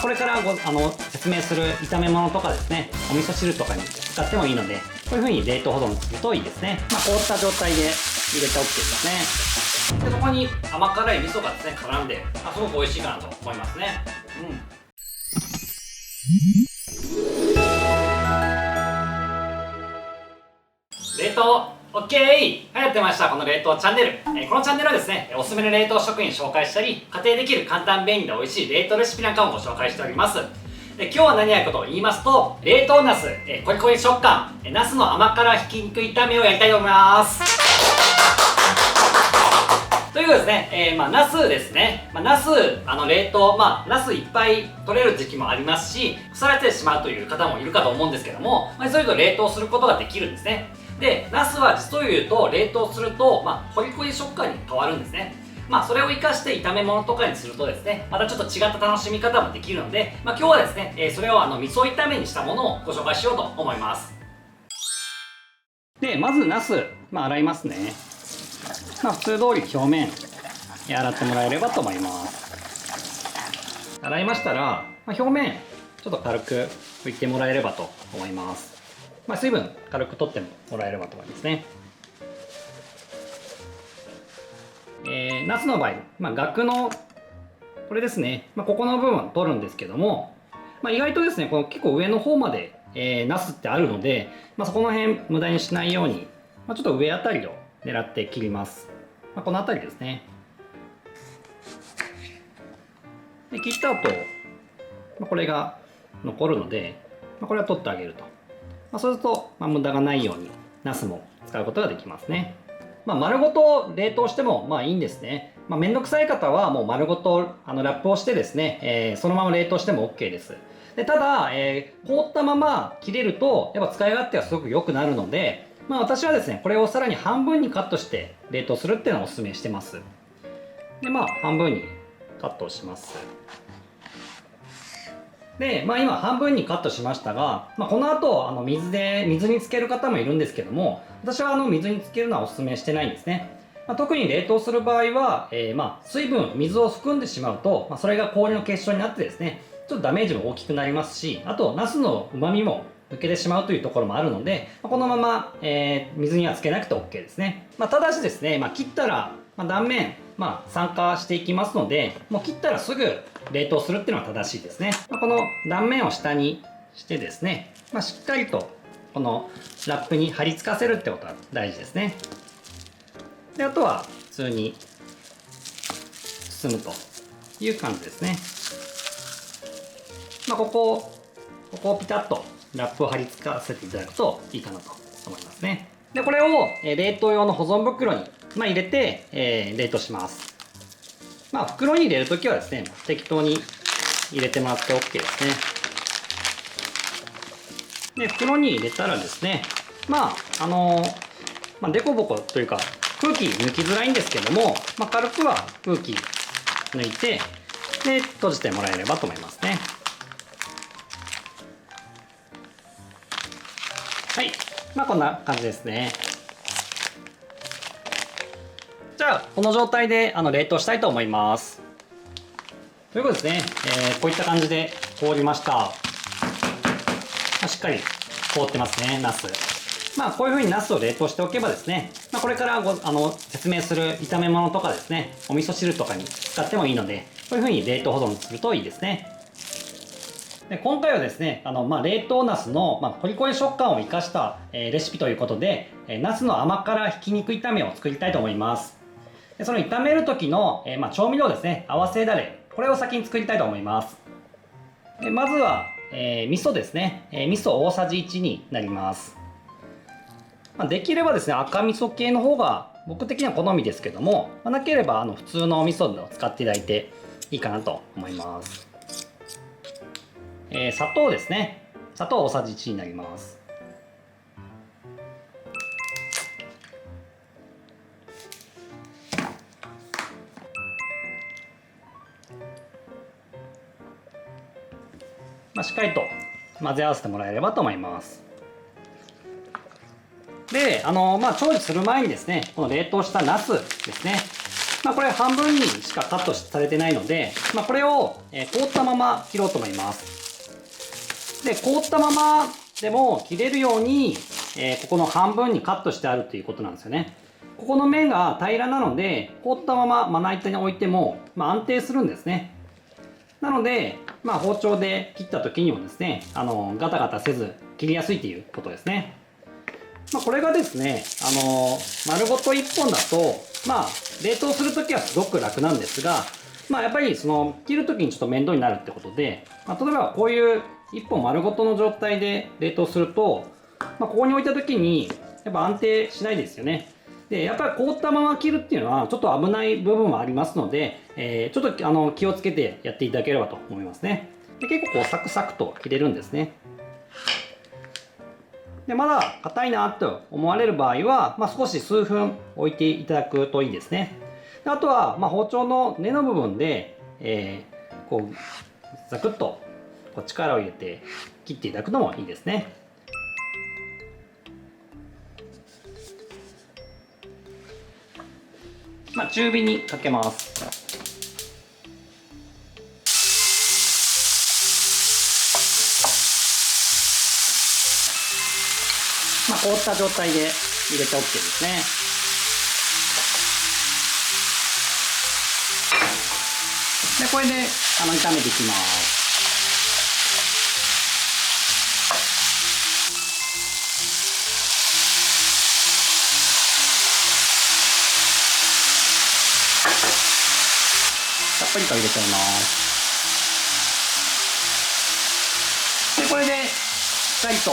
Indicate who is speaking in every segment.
Speaker 1: これから説明する炒め物とかですね、お味噌汁とかに使ってもいいので、こういう風に冷凍保存するといいですね。凍った状態で入れて OK ですね。で、そこに甘辛い味噌がですね、絡んで、すごく美味しいかなと思いますね。冷凍 OK! はい、やってました。この冷凍チャンネル。このチャンネルはですね、おすすめの冷凍食品紹介したり、家庭できる簡単便利で美味しい冷凍レシピなんかもご紹介しております。今日は何やるかと言いますと、冷凍ナス、コリコリ食感、ナスの甘辛ひき肉炒めをやりたいと思います。ということですね、ナスですね。ナス、冷凍、ナスいっぱい取れる時期もありますし、腐れてしまうという方もいるかと思うんですけども、そういうと冷凍することができるんですね。で、ナスは実を言うと、冷凍すると、コリコリ食感に変わるんですね。それを活かして炒め物とかにするとですね、またちょっと違った楽しみ方もできるので、今日はですね、それを味噌炒めにしたものをご紹介しようと思います。で、まずナス、洗いますね。普通通り表面洗ってもらえればと思います。洗いましたら、表面ちょっと軽く拭いてもらえればと思います。水分軽く取ってもらえればと思いますね。ナスの場合、ガのこれですね、ここの部分を取るんですけども、意外とですね、この結構上の方まで、ナスってあるので、そこの辺無駄にしないように、ちょっと上あたりを狙って切ります。このあたりですね。で、切った後、これが残るので、これは取ってあげると。そうすると、無駄がないようにナスも使うことができますね。丸ごと冷凍してもいいんですね。めんどくさい方はもう丸ごとラップをしてですね、そのまま冷凍しても OK です。で、ただ、凍ったまま切れるとやっぱ使い勝手がすごく良くなるので、私はですね、これをさらに半分にカットして冷凍するっていうのをお勧めしてます。で、半分にカットをします。で、今半分にカットしましたが、この後水につける方もいるんですけども、私は水につけるのはお勧めしてないんですね。特に冷凍する場合は、水分、水を含んでしまうと、それが氷の結晶になってですね、ちょっとダメージも大きくなりますし、あとナスの旨味も抜けてしまうというところもあるので、このまま、水にはつけなくて OK ですね。ただしですね、切ったら、断面、酸化していきますので、もう切ったらすぐ冷凍するっていうのが正しいですね。この断面を下にしてですね、しっかりとこのラップに貼り付かせるってことが大事ですね。で、あとは普通に包むという感じですね。ここをピタッとラップを貼り付かせていただくといいかなと思いますね。で、これを冷凍用の保存袋に入れて冷凍します。袋に入れるときはですね、適当に入れてもらって OK ですね。で、袋に入れたらですね、デコボコというか空気抜きづらいんですけども、軽くは空気抜いて、で、閉じてもらえればと思いますね。はい、こんな感じですね。じゃあ、この状態で冷凍したいと思います。ということですね、こういった感じで凍りました。しっかり凍ってますね、ナス。こういう風にナスを冷凍しておけばですね、これから説明する炒め物とかですね、お味噌汁とかに使ってもいいので、こういう風に冷凍保存するといいですね。で、今回はですね、冷凍ナスの、コリコリ食感を生かした、レシピということで、ナスの甘辛ひき肉炒めを作りたいと思います。で、その炒める時の、調味料ですね、合わせだれ、これを先に作りたいと思います。で、まずは、味噌ですね、味噌大さじ1になります。できればですね、赤味噌系の方が僕的には好みですけども、なければ普通のお味噌を使っていただいていいかなと思います。砂糖ですね、砂糖大さじ1になります。しっかりと混ぜ合わせてもらえればと思います。で、調理する前にですね、この冷凍したナスですね、これ半分にしかカットされてないので、これを凍ったまま切ろうと思います。で、凍ったままでも切れるように、ここの半分にカットしてあるということなんですよね。ここの面が平らなので、凍ったまままな板に置いても、安定するんですね。なので、包丁で切った時にもですね、ガタガタせず切りやすいということですね。これがですね、丸ごと1本だと、冷凍するときはすごく楽なんですが、やっぱり切るときにちょっと面倒になるってことで、例えばこういう1本丸ごとの状態で冷凍すると、ここに置いたときに、やっぱ安定しないですよね。で、やっぱり凍ったまま切るっていうのは、ちょっと危ない部分もありますので、ちょっと気をつけてやっていただければと思いますね。で、結構こうサクサクと切れるんですね。で、まだ硬いなと思われる場合は、少し数分置いていただくといいですね。で、あとは、包丁の根の部分で、こうザクッとこう力を入れて切っていただくのもいいですね。中火にかけます。凍った状態で入れて OK ですね。で、これで炒めていきます。たっぷりと入れちゃいます。で、これでしっかりと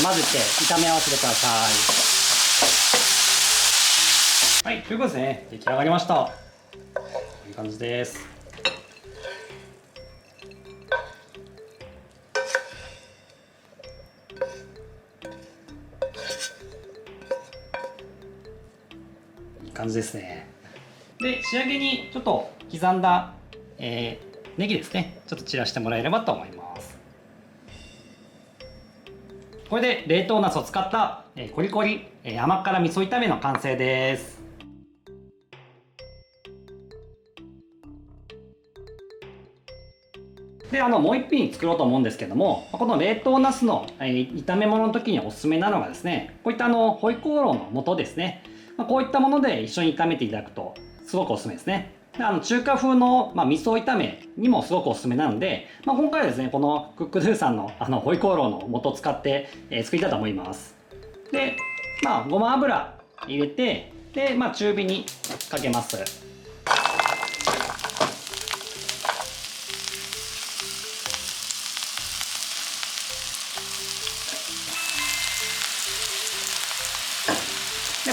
Speaker 1: 混ぜて炒め合わせてください。はい、ということですね、出来上がりました。こういう感じです。いい感じですね。で、仕上げにちょっと刻んだ、ネギですね、ちょっと散らしてもらえればと思います。これで冷凍ナスを使った、コリコリ、甘辛味噌炒めの完成です。で、もう一品作ろうと思うんですけども、この冷凍ナスの、炒め物の時におすすめなのがですね、こういったホイコーローの素ですね。こういったもので一緒に炒めていただくとすごくおすすめですね。で、中華風の、味噌炒めにもすごくおすすめなので、今回はですね、このクックドゥさんのホイコーローの素を使って、作りたいと思います。で、ごま油入れて、で、中火にかけます。で、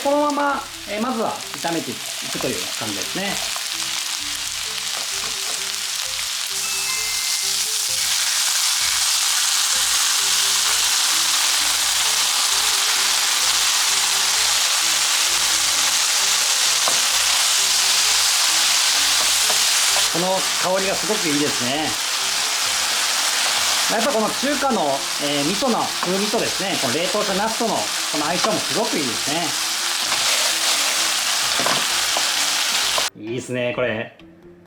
Speaker 1: このまま、まずは炒めていくという感じですね。この香りがすごくいいですね。やっぱこの中華の、味噌の風味とですね、この冷凍したナスとのこの相性もすごくいいですね。いいですね、これ。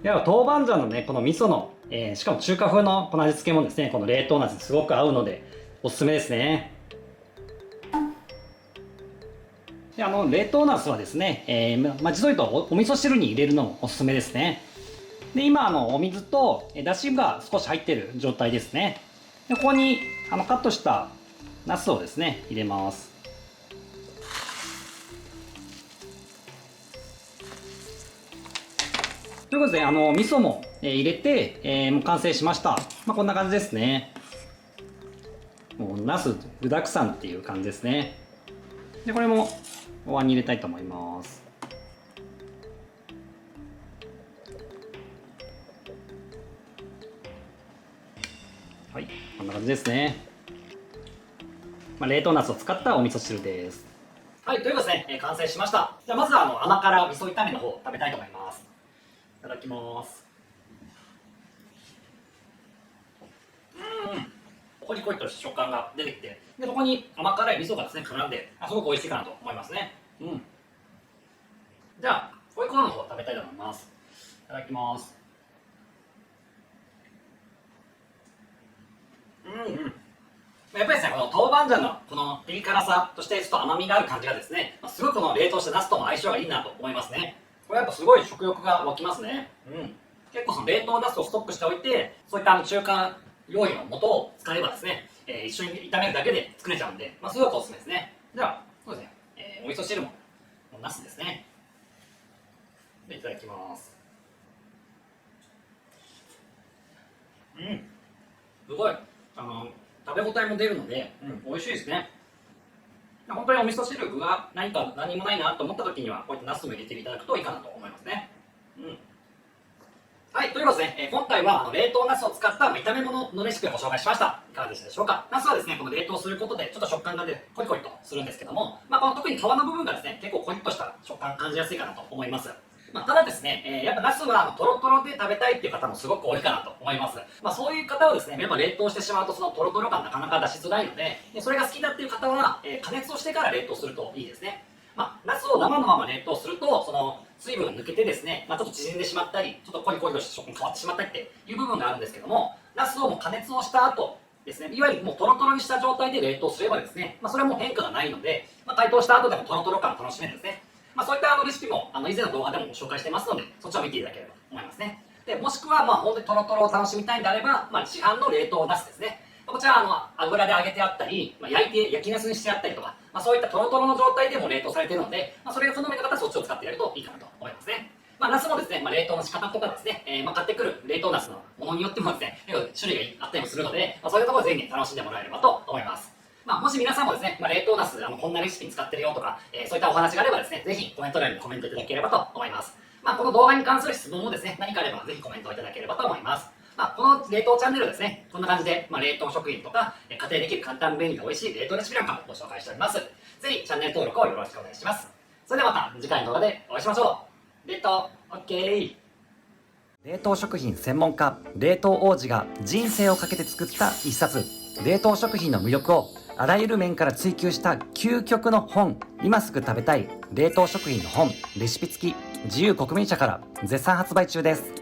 Speaker 1: やっぱ豆板醤のね、この味噌の、しかも中華風のこの味付けもですね、この冷凍ナスにすごく合うので、おすすめですね。で、冷凍ナスはですね、実を言うとお味噌汁に入れるのもおすすめですね。で、今、お水とだしが少し入っている状態ですね。で、ここにカットしたナスをですね、入れます。ということで、味噌も入れて、もう完成しました。こんな感じですね。もう、ナス具だくさんっていう感じですね。で、これもお椀に入れたいと思います。はい、こんな感じですね。冷凍ナスを使ったお味噌汁です。はい、ということですね、完成しました。じゃあまずは甘辛味噌炒めの方を食べたいと思います。いただきます。コリコリとした食感が出てきて、でそこに甘辛い味噌がですね絡んで、すごく美味しいかなと思いますね。じゃあホイコーローの方を食べたいと思います。いただきます。やっぱりですね、この豆板醤のこのピリ辛さとしてちょっと甘みがある感じがですね、すごいこの冷凍したナスとも相性がいいなと思いますね。これやっぱすごい食欲が湧きますね。結構その冷凍ナスをストックしておいて、そういった中華料理の素を使えばですね、一緒に炒めるだけで作れちゃうんで、すごくおすすめですね。では、そうですね、お味噌汁もナスですね。で、いただきます。すごい、食べ応えも出るので、美味しいですね。本当にお味噌汁具が何もないなと思った時には、こういったナスも入れていただくといいかなと思いますね。はい、ということでね、今回は冷凍ナスを使った炒め物のレシピをご紹介しました。いかがでしたでしょうか。ナスはですね、この冷凍することでちょっと食感がね、コリコリとするんですけども、この特に皮の部分がですね、結構コリッとした食感感じやすいかなと思います。ただですね、やっぱナスはトロトロで食べたいっていう方もすごく多いかなと思います。そういう方はですね、やっぱ冷凍してしまうとそのトロトロ感なかなか出しづらいので、それが好きだっていう方は、加熱をしてから冷凍するといいですね。ナスを生のまま冷凍すると、その水分が抜けてですね、ちょっと縮んでしまったり、ちょっとコリコリとした食感変わってしまったりっていう部分があるんですけども、ナスをもう加熱をした後ですね、いわゆるもうトロトロにした状態で冷凍すればですね、それはもう変化がないので、解凍した後でもトロトロ感を楽しめるんですね。そういったレシピも以前の動画でもご紹介してますので、そっちを見ていただければと思いますね。でもしくは、本当にトロトロを楽しみたいんであれば、市販の冷凍ナスですね。こちらは油で揚げてあったり、焼きナスにしてあったりとか、そういったトロトロの状態でも冷凍されているので、それが好みの方はそっちを使ってやるといいかなと思いますね。ナスもですね、冷凍の仕方とかですね、買ってくる冷凍ナスのものによってもですね、種類があったりもするので、そういうところでぜひ楽しんでもらえればと思います。もし皆さんもですね、冷凍ナスこんなレシピに使ってるよとか、そういったお話があればですね、ぜひコメント欄にコメントいただければと思います。この動画に関する質問もですね、何かあればぜひコメントいただければと思います。この冷凍チャンネルはですね、こんな感じで、冷凍食品とか、家庭でできる簡単便利で美味しい冷凍レシピなんかもご紹介しております。ぜひチャンネル登録をよろしくお願いします。それではまた次回の動画でお会いしましょう。冷凍 OK。冷凍食品専門家、冷凍王子が人生をかけて作った一冊。冷凍食品の魅力をあらゆる面から追求した究極の本。今すぐ食べたい冷凍食品の本、レシピ付き、自由国民社から絶賛発売中です。